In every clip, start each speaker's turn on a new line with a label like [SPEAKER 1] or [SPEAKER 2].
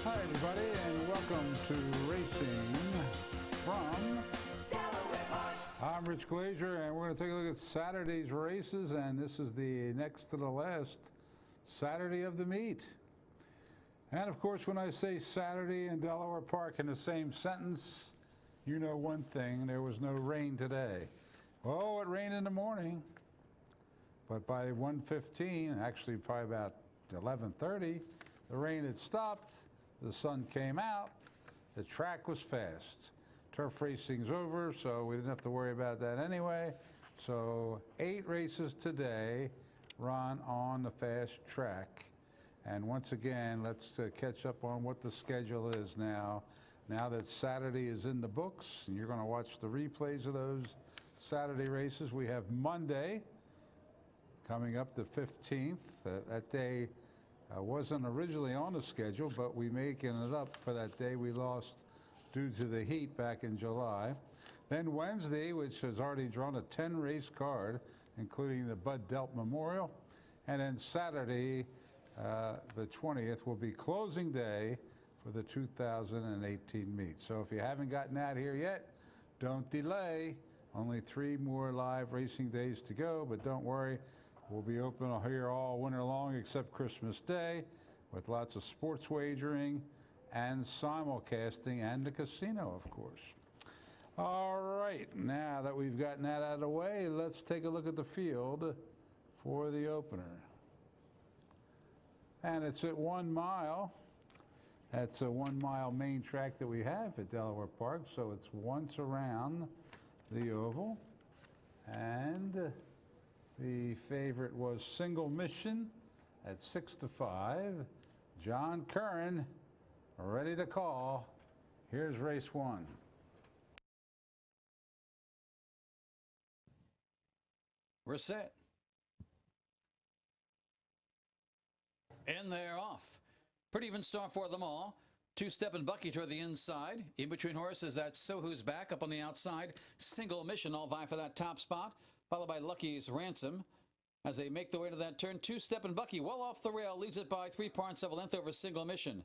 [SPEAKER 1] Hi, everybody, and welcome to Racing from Delaware Park. I'm Rich Glazier, and we're going to take a look at Saturday's races, and this is the next to the last Saturday of the meet. And, of course, when I say Saturday in Delaware Park in the same sentence, you know one thing, there was no rain today. Oh, it rained in the morning, but by 1:15, actually probably about 11:30, the rain had stopped. The sun came out. The track was fast. Turf racing's over, so we didn't have to worry about that anyway. So 8 races today run on the fast track. And once again, let's catch up on what the schedule is now. Now that Saturday is in the books, and you're going to watch the replays of those Saturday races. We have Monday coming up, the 15th. That day wasn't originally on the schedule, but we making it up for that day we lost due to the heat back in July. Then Wednesday, which has already drawn a 10-race card, including the Bud Delt Memorial. And then Saturday, the 20th, will be closing day for the 2018 meet. So if you haven't gotten out here yet, don't delay. Only 3 more live racing days to go, but don't worry. We'll be open here all winter long except Christmas Day with lots of sports wagering and simulcasting and the casino, of course. All right, now that we've gotten that out of the way, let's take a look at the field for the opener. And it's at 1 mile. That's a 1 mile main track that we have at Delaware Park, so it's once around the oval. And the favorite was Single Mission at 6-5. John Curran ready to call. Here's race 1.
[SPEAKER 2] We're set. And they're off. Pretty even start for them all. Two-step and Bucky toward the inside. In between horses, that's So Who's Back up on the outside. Single Mission all vie for that top spot, followed by Lucky's Ransom. As they make their way to that turn, Two-Step and Bucky well off the rail, leads it by 3/4 of a length over Single Mission.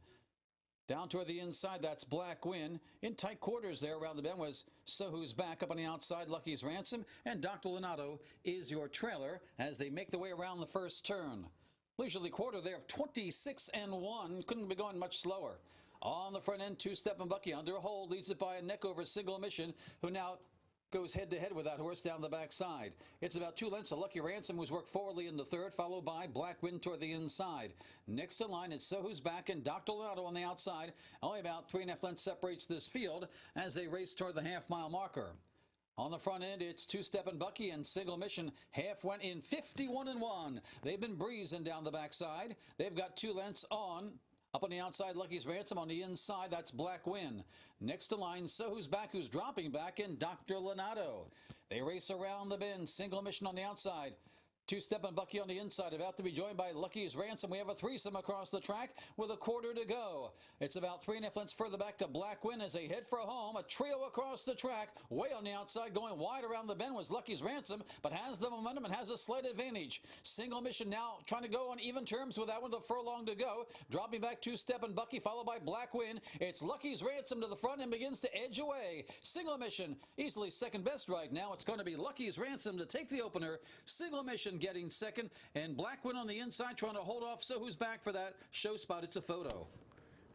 [SPEAKER 2] Down toward the inside, that's Black Win. In tight quarters there around the bend was So Who's Back up on the outside, Lucky's Ransom. And Dr. Leonardo is your trailer as they make their way around the first turn. Leisurely quarter there of 26-1. Couldn't be going much slower. On the front end, Two-Step and Bucky under a hold, leads it by a neck over Single Mission, who now goes head-to-head with that horse down the backside. It's about 2 lengths to Lucky Ransom, who's worked forwardly in the third, followed by Black Wind toward the inside. Next in line, it's So Who's Back and Dr. Leonardo on the outside. Only about 3.5 lengths separates this field as they race toward the half-mile marker. On the front end, it's Two-Step and Bucky and Single Mission. Half went in 51-1. They've been breezing down the backside. They've got 2 lengths on. Up on the outside, Lucky's Ransom. On the inside, that's Black Win. Next to line, So Who's Back, who's dropping back, and Dr. Leonardo. They race around the bend. Single Mission on the outside. Two-Step and Bucky on the inside, about to be joined by Lucky's Ransom. We have a threesome across the track with a quarter to go. It's about 3.5 lengths further back to Black Win as they head for home. A trio across the track, way on the outside, going wide around the bend was Lucky's Ransom, but has the momentum and has a slight advantage. Single Mission now trying to go on even terms with that one, the furlong to go. Dropping back Two-Step and Bucky, followed by Black Win. It's Lucky's Ransom to the front and begins to edge away. Single Mission easily second best right now. It's going to be Lucky's Ransom to take the opener. Single Mission getting second, and Black Win on the inside trying to hold off So Who's Back for that show spot. It's a photo.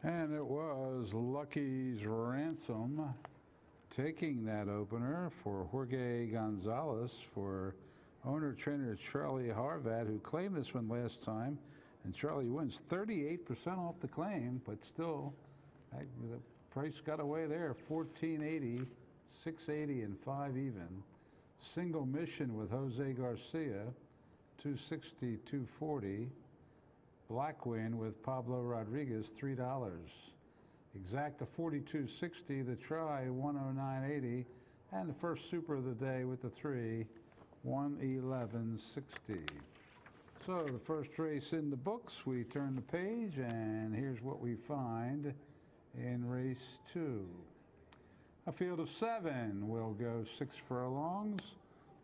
[SPEAKER 1] And it was Lucky's Ransom taking that opener for Jorge Gonzalez for owner-trainer Charlie Harvat, who claimed this one last time. And Charlie wins 38% off the claim, but still, the price got away there, $14.80, $6.80, and 5 even. Single Mission with Jose Garcia, $2.60, $2.40. Black Win with Pablo Rodriguez, $3. Exacta $42.60. The Try, $109.80. And the first super of the day with the 3, $111.60. So the first race in the books, we turn the page, and here's what we find in race 2. A field of 7 will go 6 furlongs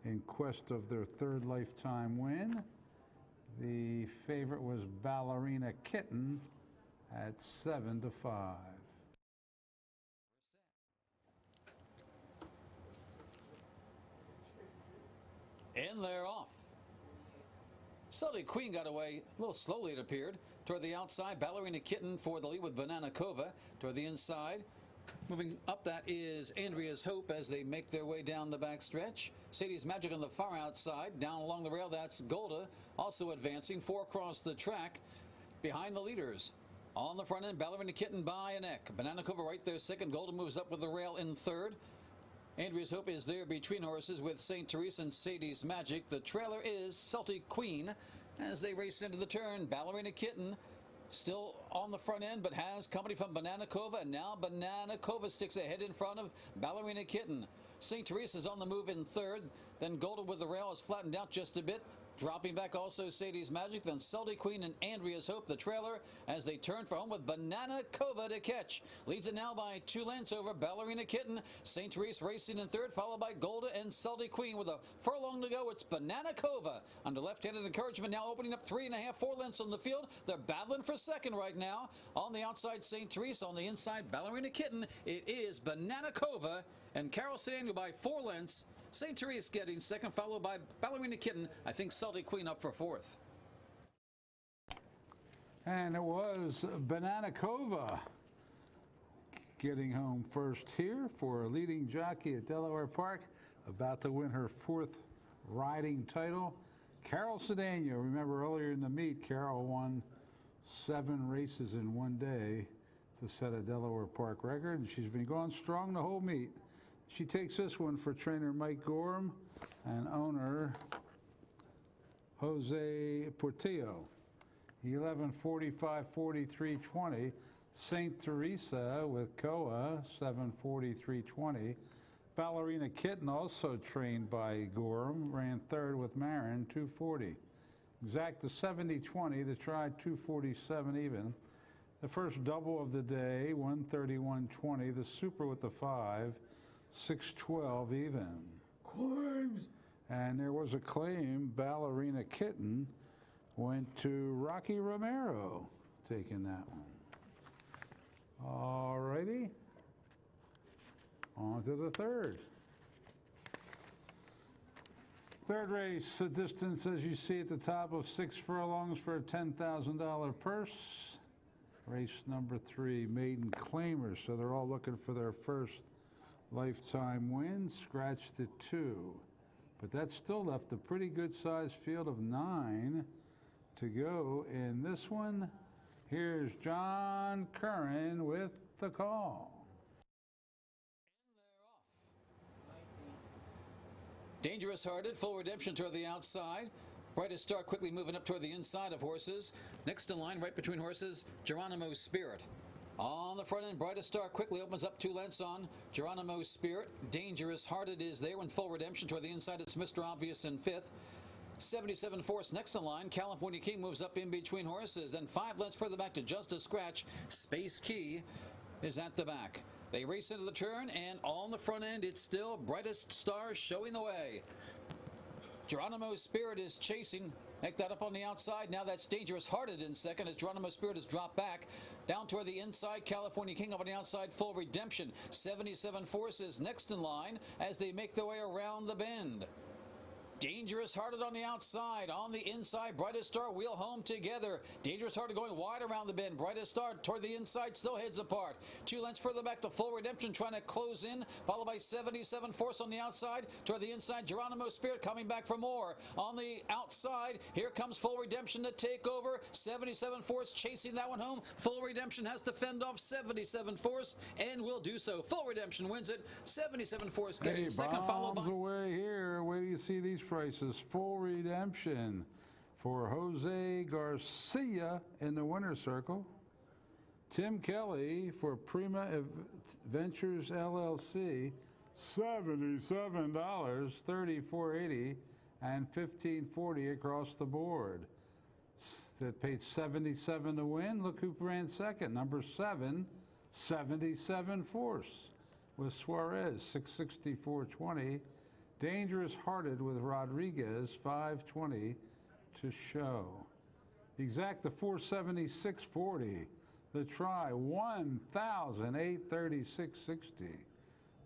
[SPEAKER 1] in quest of their 3rd lifetime win. The favorite was Ballerina Kitten at 7-5.
[SPEAKER 2] And they're off. Sully Queen got away a little slowly, it appeared. Toward the outside, Ballerina Kitten for the lead with Banana Cova. Toward the inside, moving up, that is Andrea's Hope as they make their way down the back stretch. Sadie's Magic on the far outside. Down along the rail, that's Golda, also advancing. 4 across the track behind the leaders. On the front end, Ballerina Kitten by a neck. Banana Cova right there second. Golda moves up with the rail in third. Andrea's Hope is there between horses with St. Teresa and Sadie's Magic. The trailer is Celtic Queen as they race into the turn. Ballerina Kitten still on the front end, but has company from Banana Cova, and now Banana Cova sticks ahead in front of Ballerina Kitten. St. Teresa's on the move in third. Then Golda with the rail is flattened out just a bit. Dropping back also Sadie's Magic, then Celtic Queen and Andrea's Hope, the trailer, as they turn for home with Banana Cova to catch. Leads it now by 2 lengths over Ballerina Kitten. St. Teresa racing in third, followed by Golda and Celtic Queen. With a furlong to go, it's Banana Cova under left-handed encouragement, now opening up 3.5, 4 lengths on the field. They're battling for second right now. On the outside, St. Teresa. On the inside, Ballerina Kitten. It is Banana Cova and Carol Cedeno by 4 lengths. St. Teresa getting second, followed by Ballerina Kitten. I think Celtic Queen up for fourth.
[SPEAKER 1] And it was Banana Cova getting home first here for a leading jockey at Delaware Park, about to win her 4th riding title. Carol Cedeno, remember earlier in the meet, Carol won 7 races in one day to set a Delaware Park record, and she's been going strong the whole meet. She takes this one for trainer Mike Gorham and owner Jose Portillo. 11:45:43:20. St. Teresa with Koa 7:43:20. Ballerina Kitten, also trained by Gorham, ran third with Marin 2:40. Exacta 70:20 to try 2:47 even. The first double of the day 1:31:20. The super with the 5. 6:12 even. Claims. And there was a claim. Ballerina Kitten went to Rocky Romero, taking that one. All righty. On to the third. Third race, the distance as you see at the top of 6 furlongs for a $10,000 purse. Race number 3, maiden claimers. So they're all looking for their first lifetime win, scratched at 2. But that still left a pretty good sized field of 9 to go in this one. Here's John Curran with the call.
[SPEAKER 2] Dangerous Hearted, full redemption toward the outside. Brightest Star quickly moving up toward the inside of horses. Next in line, right between horses, Geronimo's Spirit. On the front end, Brightest Star quickly opens up 2 lengths on Geronimo's Spirit. Dangerous Hearted is there when full redemption toward the inside. It's Mr. Obvious in 5th. 77 Force next in line. California King moves up in between horses. Then 5 lengths further back to Just a Scratch. Space Key is at the back. They race into the turn, and on the front end, it's still Brightest Star showing the way. Geronimo's Spirit is chasing. Make that up on the outside. Now that's Dangerous Hearted in second as Geronimo's Spirit has dropped back. Down toward the inside, California King up on the outside, full redemption. 77 Forces next in line as they make their way around the bend. Dangerous Hearted on the outside. On the inside, Brightest Star wheel home together. Dangerous Hearted going wide around the bend. Brightest Star toward the inside still heads apart. 2 lengths further back to full redemption trying to close in. Followed by 77 Force on the outside. Toward the inside, Geronimo Spirit coming back for more. On the outside, here comes full redemption to take over. 77 Force chasing that one home. Full redemption has to fend off 77 Force and will do so. Full redemption wins it. 77 Force getting second, followed by...
[SPEAKER 1] away here. Wait till you see these prices. Full redemption for Jose Garcia in the winner's circle. Tim Kelly for Prima Ventures LLC, $77, $34.80, and $15.40 across the board. That paid $77 to win. Look who ran second. Number 7, 77 Force with Suarez, $664.20. Dangerous Hearted with Rodriguez, $520 to show. Exacta $476.40. The try, 1,836.60.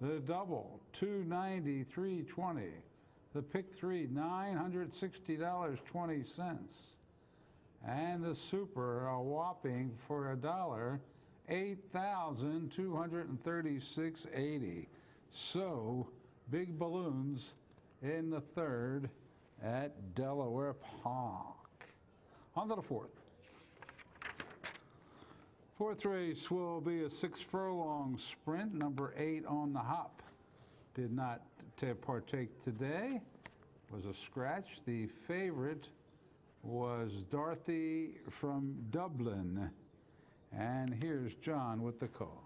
[SPEAKER 1] The double, 293.20. The pick three, $960.20. And the super, a whopping for $1, $8,236.80. So, big balloons in the third at Delaware Park. On to the fourth. Fourth race will be a 6-furlong sprint, number 8 on the hop. Did not partake today, was a scratch. The favorite was Dorothy from Dublin. And here's John with the call.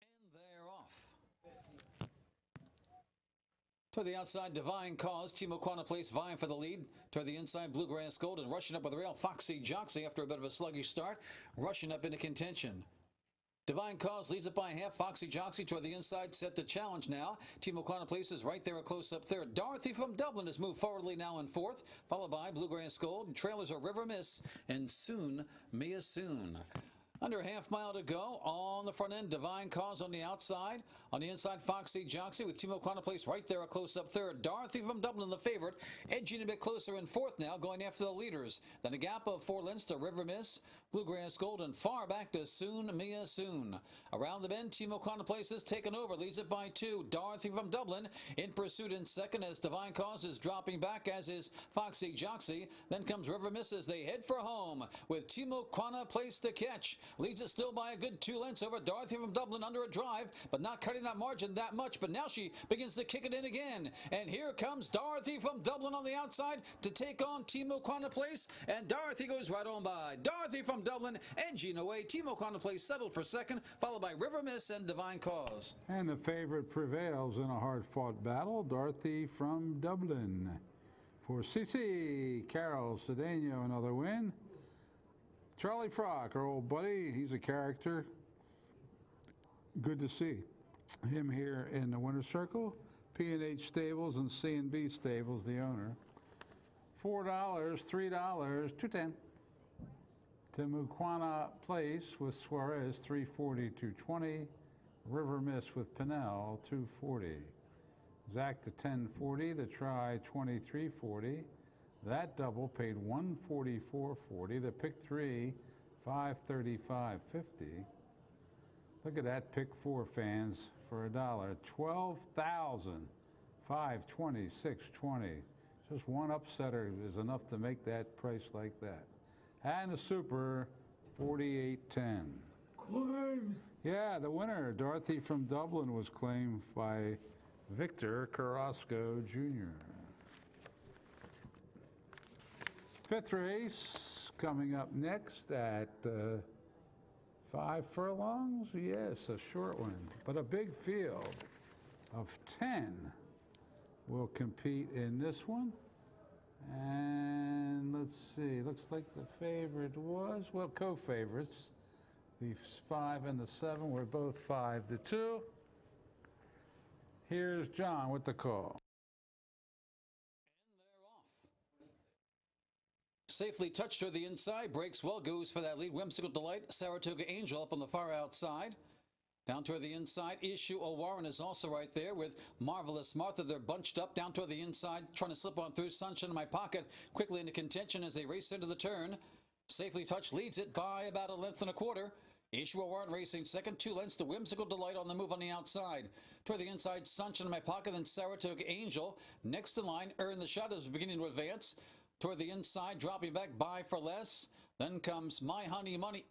[SPEAKER 2] And they're off. To the outside, Divine Cause. Timo Quana Place vying for the lead. To the inside, Bluegrass Gold, and rushing up with the rail, Foxy Joxy after a bit of a sluggish start, rushing up into contention. Divine Cause leads it by half. Foxy Joxy toward the inside, set to challenge now. Timo Quana Place is right there, a close-up third. Dorothy from Dublin has moved forwardly now in fourth, followed by Bluegrass Gold. Trailers are River Miss and Soon Mia Soon. Under a half mile to go. On the front end, Divine Cause on the outside. On the inside, Foxy Joxy with Timo Quana Place right there, a close-up third. Dorothy from Dublin, the favorite, edging a bit closer in fourth now, going after the leaders. Then a gap of 4 lengths to River Miss, Bluegrass Gold, and far back to Soon Mia Soon. Around the bend, Timo Quana Place has taken over, leads it by 2. Dorothy from Dublin in pursuit in second as Divine Cause is dropping back, as is Foxy Joxy. Then comes River Miss as they head for home with Timo Quana Place to catch. Leads it still by a good 2 lengths over Dorothy from Dublin under a drive, but not cutting that margin that much. But now she begins to kick it in again. And here comes Dorothy from Dublin on the outside to take on Timo Quana Place. And Dorothy goes right on by. Dorothy from Dublin edging away. Timo Quana Place settled for second, followed by River Miss and Divine Cause.
[SPEAKER 1] And the favorite prevails in a hard-fought battle, Dorothy from Dublin. For CC, Carol Cedeno, another win. Charlie Frock, our old buddy, he's a character. Good to see him here in the winner's circle. P&H Stables and C&B Stables, the owner. $4, $3, $2.10. Timo Quana Place with Suarez, $3.40, $2.20. River Miss with Pinnell, $2.40. Zach to $10.40. The try, $23.40. That double paid $144.40. The pick three, $535.50. Look at that pick four, fans, for $1. $12,526.20. Just one upsetter is enough to make that price like that. And the super, $48.10.
[SPEAKER 3] Claims.
[SPEAKER 1] Yeah, the winner, Dorothy from Dublin, was claimed by Victor Carrasco Jr. Fifth race coming up next at 5 furlongs. Yes, a short one, but a big field of 10 will compete in this one. And let's see, looks like the favorite was, well, co-favorites. The 5 and the 7 were both 5-2. Here's John with the call.
[SPEAKER 2] Safely touched to the inside, breaks well, goes for that lead. Whimsical Delight, Saratoga Angel up on the far outside. Down toward the inside, Issue O Warren is also right there with Marvelous Martha. They're bunched up down toward the inside, trying to slip on through. Sunshine in My Pocket quickly into contention as they race into the turn. Safely touched leads it by about 1.25 lengths. Issue O Warren racing second, 2 lengths to Whimsical Delight on the move on the outside. Toward the inside, Sunshine in My Pocket, then Saratoga Angel. Next in line, Earn the Shot is beginning to advance. Toward the inside, dropping back, Buy for Less. Then comes My Honey Money.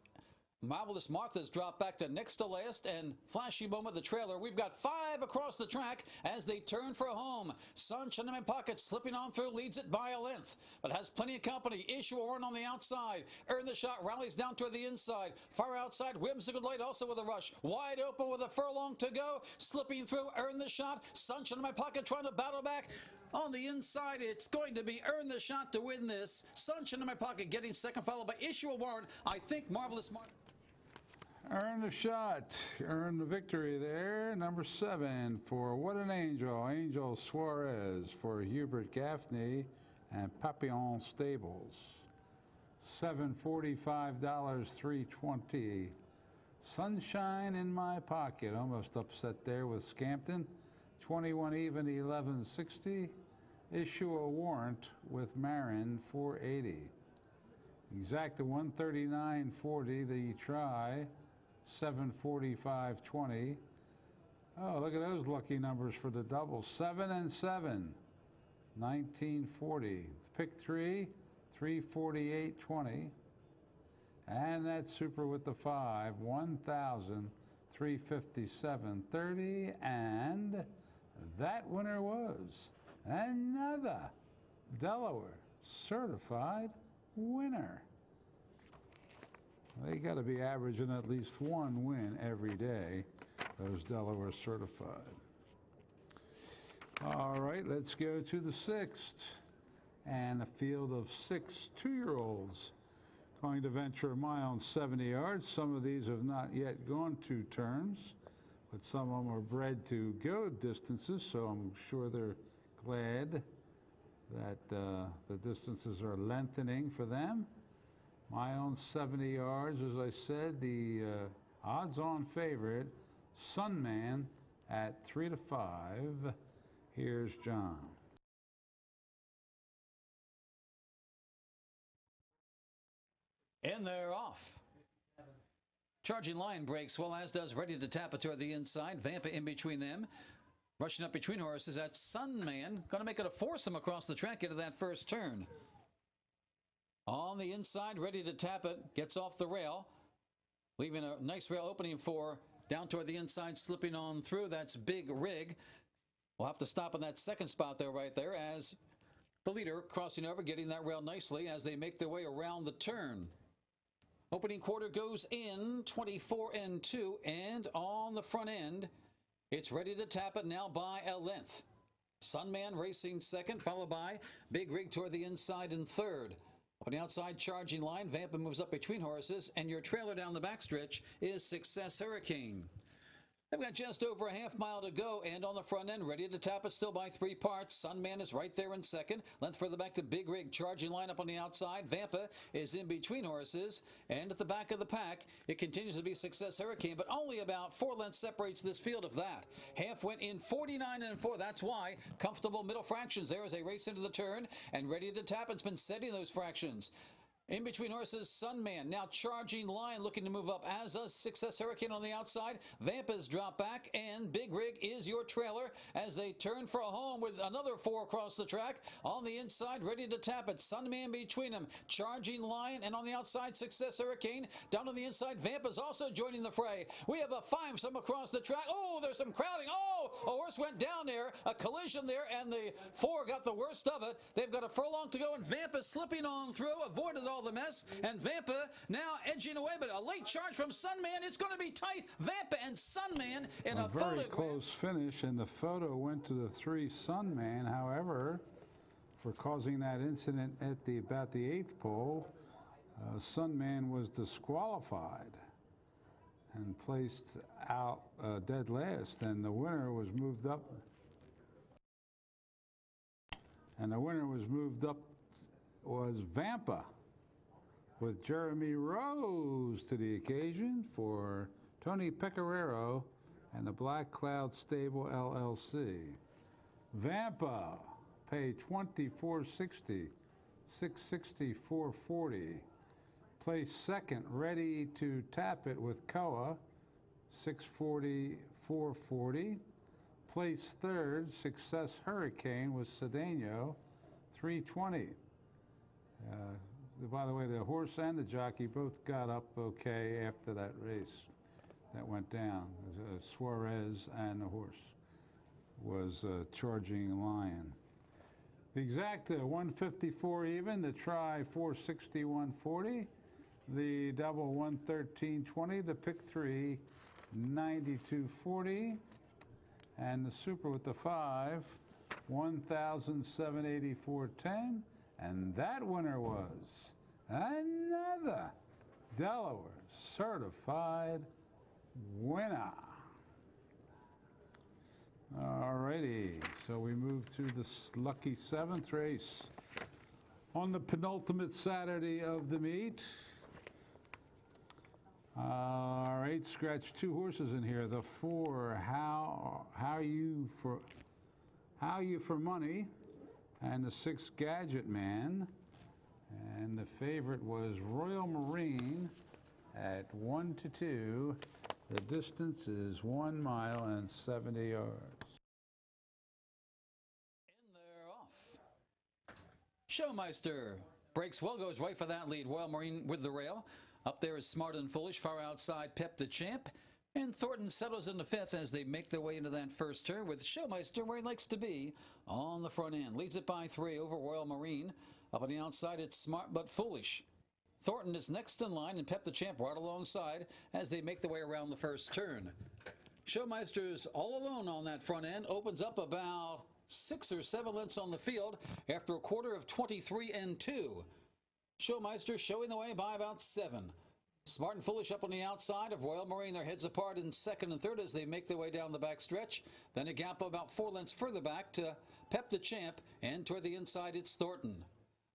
[SPEAKER 2] Marvelous Martha's dropped back to next to last, and Flashy Moment, the trailer. We've got 5 across the track as they turn for home. Sunshine in My Pocket slipping on through, leads it by 1 length, but has plenty of company. Issue Warren on the outside. Earn the Shot rallies down toward the inside. Far outside, Whimsical Delight also with a rush. Wide open with a furlong to go. Slipping through, Earn the Shot. Sunshine in My Pocket trying to battle back. On the inside, it's going to be Earn the Shot to win this. Sunshine in My Pocket getting second, followed by Issue Warren. I think Marvelous Martha.
[SPEAKER 1] Earn the Shot, earn the victory there. Number 7 for What an Angel, Angel Suarez for Hubert Gaffney and Papillon Stables. $745, 320. Sunshine in my pocket, almost upset there with Scampton. 21 even, 1160. Issue a warrant with Marin, 480. Exacta 139.40. The try, 745.20. Oh, look at those lucky numbers for the double. 7 and 7, 1940. Pick 3, 348.20. And that super with the 5, 1,357.30. And that winner was another Delaware certified winner. They got to be averaging at least one win every day, those Delaware certified. All right, let's go to the sixth. And a field of 6 2-year-olds going to venture a mile and 70 yards. Some of these have not yet gone 2 turns, but some of them are bred to go distances, so I'm sure they're glad that the distances are lengthening for them. Mile and 70 yards, as I said, the odds-on favorite, Sunman, at 3 to 5. Here's John.
[SPEAKER 2] And they're off. Charging line breaks well, as does Ready to Tap it toward the inside. Vampa in between them. Rushing up between horses, that's Sunman. Going to make it a foursome across the track into that first turn. On the inside, Ready to Tap it. Gets off the rail. Leaving a nice rail opening for down toward the inside, slipping on through. That's Big Rig. We'll have to stop in that second spot there, right there, as the leader crossing over, getting that rail nicely as they make their way around the turn. Opening quarter goes in, 24 and 2, and on the front end, it's Ready to Tap it now by a length. Sunman racing second, followed by Big Rig toward the inside in third. On the outside charging line, Vampa moves up between horses, and your trailer down the backstretch is Success Hurricane. They've got just over a half mile to go, and on the front end, Ready to Tap it still by 3 parts. Sunman is right there in second. Length further back to Big Rig, charging line up on the outside. Vampa is in between horses, and at the back of the pack, it continues to be Success Hurricane, but only about 4 lengths separates this field of that. Half went in 49 and 4. That's why comfortable middle fractions there as they race into the turn, and Ready to Tap it's been setting those fractions. In between horses, Sunman now charging line, looking to move up, as does Success Hurricane on the outside. Vampa's drop back, and Big Rig is your trailer as they turn for a home with another 4 across the track. On the inside, Ready to Tap it. Sunman between them, charging line, and on the outside, Success Hurricane. Down on the inside, Vampa's also joining the fray. We have a 5-some across the track. Oh, there's some crowding. Oh, a horse went down there, a collision there, and the 4 got the worst of it. They've got a furlong to go, and Vampa's slipping on through, avoided all the mess, and Vampa now edging away, but a late charge from Sunman. It's going to be tight. Vampa and Sunman in a
[SPEAKER 1] very close finish, and the photo went to the 3 Sunman. However, for causing that incident at about the 8th pole, Sunman was disqualified and placed out dead last, and the winner was moved up. And the winner was moved up was Vampa, with Jeremy Rose to the occasion for Tony Pecoraro and the Black Cloud Stable LLC. Vampa paid $24.60, $664.40. Placed second, Ready to Tap it with Koa, $640, $440. Placed third, Success Hurricane with Cedeno, $320. By the way, the horse and the jockey both got up okay after that race that went down. Suarez and the horse was charging Lion. The exacta 154 even, the try 461.40, the double 113.20, the pick 3 92.40, and the super with the 5 1,784.10. And that winner was another Delaware certified winner. All righty, so we move to the lucky 7th race. On the penultimate Saturday of the meet, our 8 scratch 2 horses in here. The 4, how you for money, and the 6, Gadget Man, and the favorite was Royal Marine at 1-2. The distance is 1 mile and 70 yards.
[SPEAKER 2] And they're off. Showmeister breaks well, goes right for that lead. Royal Marine with the rail. Up there is Smart and Foolish, far outside Pep the Champ. And Thornton settles in the 5th as they make their way into that first turn, with Showmeister where he likes to be on the front end. Leads it by 3 over Royal Marine. Up on the outside, it's Smart but Foolish. Thornton is next in line, and Pep the Champ right alongside as they make their way around the first turn. Showmeister's all alone on that front end, opens up about 6 or 7 lengths on the field after a quarter of 23 and 2. Showmeister showing the way by about 7. Smart and Foolish up on the outside of Royal Marine. Their heads apart in 2nd and 3rd as they make their way down the back stretch. Then a gap of about 4 lengths further back to Pep the Champ, and toward the inside it's Thornton.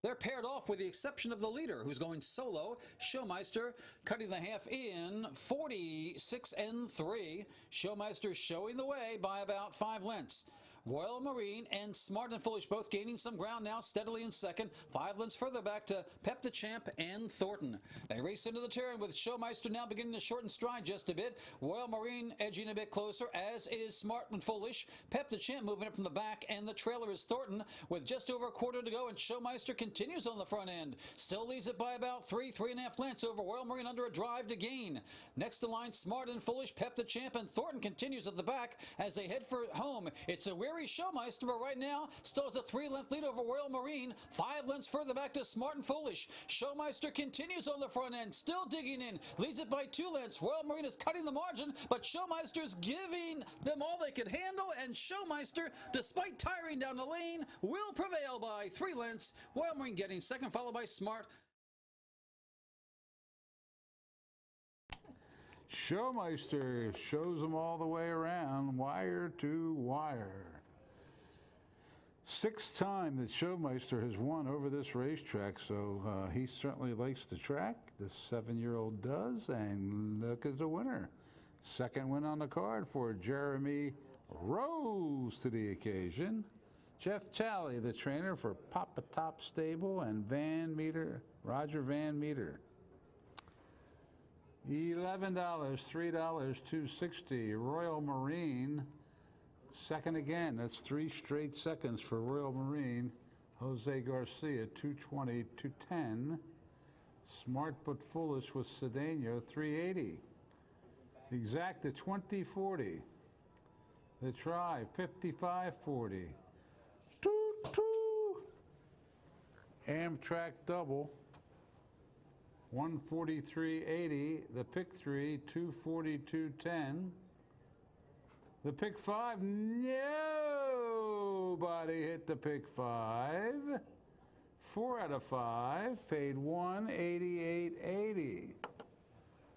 [SPEAKER 2] They're paired off with the exception of the leader, who's going solo. Showmeister cutting the half in 46 and 3. Showmeister showing the way by about 5 lengths. Royal Marine and Smart and Foolish both gaining some ground now, steadily in 2nd. 5 lengths further back to Pep the Champ and Thornton. They race into the turn with Showmeister now beginning to shorten stride just a bit. Royal Marine edging a bit closer, as is Smart and Foolish. Pep the Champ moving up from the back, and the trailer is Thornton with just over a quarter to go, and Showmeister continues on the front end. Still leads it by about 3.5 lengths over Royal Marine under a drive to gain. Next in line, Smart and Foolish, Pep the Champ, and Thornton continues at the back as they head for home. It's a weary Showmeister, but right now still has a 3-length lead over Royal Marine. 5 lengths further back to Smart and Foolish. Showmeister continues on the front end, still digging in, leads it by 2 lengths. Royal Marine is cutting the margin, but Showmeister's giving them all they could handle, and Showmeister, despite tiring down the lane, will prevail by 3 lengths. Royal Marine getting 2nd, followed by Smart.
[SPEAKER 1] Showmeister shows them all the way around, wire to wire. 6th time that Showmeister has won over this racetrack, so he certainly likes the track. This 7-year-old does, and look at the winner. 2nd win on the card for Jeremy rose to the occasion. Jeff Talley, the trainer for Papa Top Stable, and Roger Van Meter. $11, $3, $2.60. Royal Marine, 2nd again. That's 3 straight seconds for Royal Marine. Jose Garcia, $2.20, $2.10. Smart but Foolish with Cedeno, $3.80. Exacta, $20.40. The Try, $55.40. Amtrak Double, $143.80. The Pick 3, $242.10. The Pick 5, nobody hit the Pick 5. 4 out of 5 paid $188.80.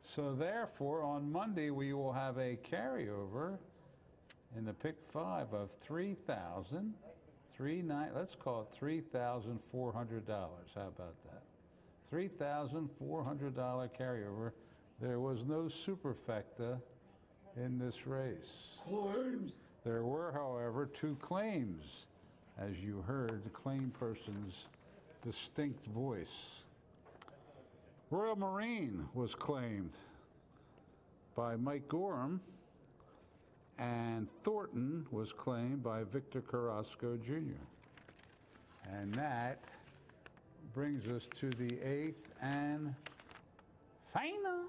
[SPEAKER 1] So therefore, on Monday we will have a carryover in the Pick 5 of let's call it $3,400. How about that? $3,400 carryover. There was no superfecta in this race.
[SPEAKER 3] Claims.
[SPEAKER 1] There were, however, 2 claims, as you heard the claim person's distinct voice. Royal Marine was claimed by Mike Gorham, and Thornton was claimed by Victor Carrasco Jr. And that brings us to the 8th and final.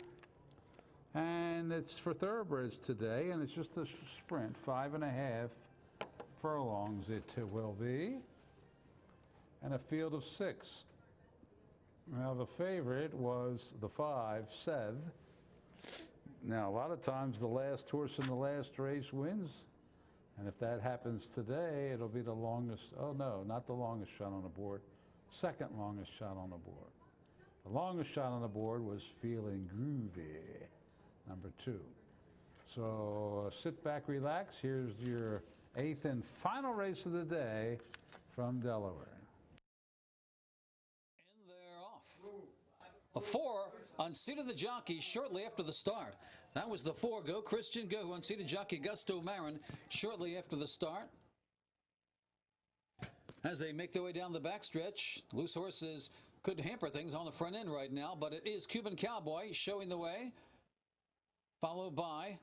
[SPEAKER 1] And it's for thoroughbreds today, and it's just a sprint, 5.5 furlongs it will be, and a field of 6. Now the favorite was the 5, Sev. Now a lot of times the last horse in the last race wins, and if that happens today, it'll be the longest, oh no, not the longest shot on the board, 2nd longest shot on the board. The longest shot on the board was Feelin Groovy, number 2. So sit back, relax. Here's your 8th and final race of the day from Delaware.
[SPEAKER 2] A 4 unseated the jockey shortly after the start. That was the 4 Go Christian Go, who unseated jockey Gusto Marin shortly after the start. As they make their way down the backstretch, loose horses could hamper things on the front end right now, but it is Cuban Cowboy showing the way, followed by,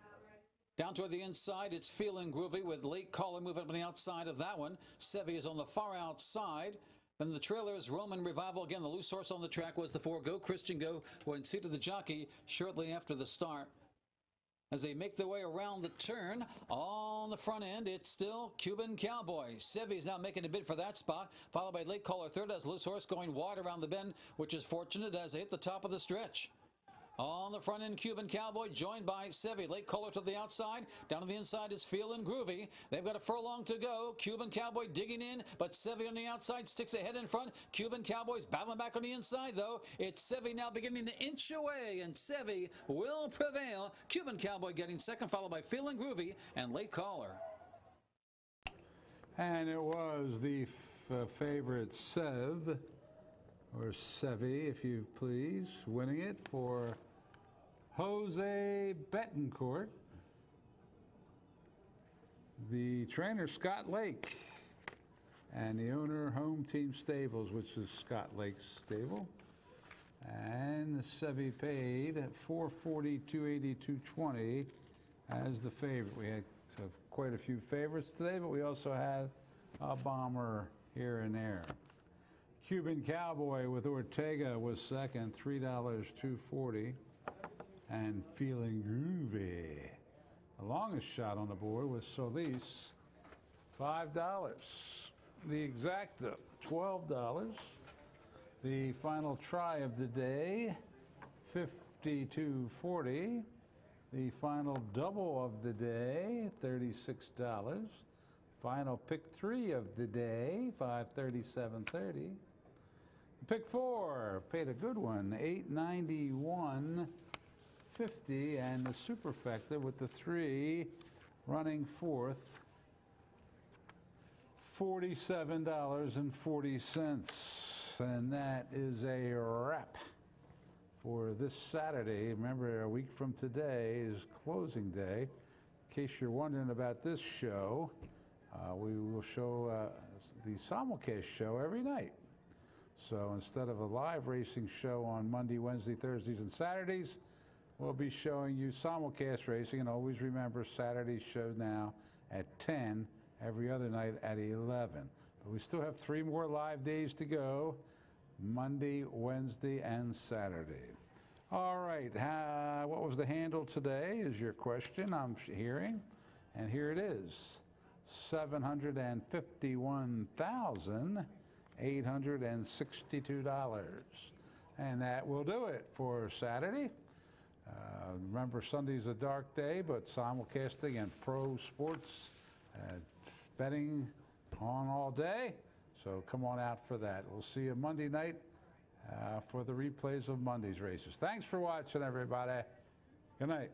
[SPEAKER 2] down toward the inside, it's Feelin Groovy with Late Caller moving up on the outside of that one. Sevi is on the far outside. Then the trailers, Roman Revival. Again, the loose horse on the track was the 4 Go Christian Go, who unseated the jockey shortly after the start. As they make their way around the turn, on the front end, it's still Cuban Cowboy. Sevi is now making a bid for that spot, followed by Late Caller third as loose horse going wide around the bend, which is fortunate as they hit the top of the stretch. On the front end, Cuban Cowboy joined by Sevi. Late Caller to the outside. Down to the inside is Feelin Groovy. They've got a furlong to go. Cuban Cowboy digging in, but Sevi on the outside sticks ahead in front. Cuban Cowboy's battling back on the inside, though. It's Sevi now beginning to inch away, and Sevi will prevail. Cuban Cowboy getting second, followed by Feelin Groovy and Late Caller.
[SPEAKER 1] And it was the favorite Sev, or Sevi, if you please, winning it for Jose Betancourt. The trainer, Scott Lake, and the owner, Home Team Stables, which is Scott Lake's stable. And the Sevi paid $440, $280, $220 as the favorite. We had quite a few favorites today, but we also had a bomber here and there. Cuban Cowboy with Ortega was second, $3, $240. And Feelin Groovy, the longest shot on the board, was Solis, $5. The Exacta, $12. The final try of the day, $52.40. The final double of the day, $36. Final pick 3 of the day, $537.30. Pick 4 paid a good one, $891.50, and the superfecta with the 3 running fourth, $47.40, and that is a wrap for this Saturday. Remember, a week from today is closing day. In case you're wondering about this show, we will show the simulcast show every night. So instead of a live racing show on Monday, Wednesday, Thursdays, and Saturdays, we'll be showing you simulcast racing. And always remember, Saturday's show now at 10, every other night at 11. But we still have 3 more live days to go, Monday, Wednesday, and Saturday. All right, what was the handle today is your question I'm hearing. And here it is, $751,862. And that will do it for Saturday. Remember, Sunday's a dark day, but simulcasting and pro sports betting on all day. So come on out for that. We'll see you Monday night for the replays of Monday's races. Thanks for watching, everybody. Good night.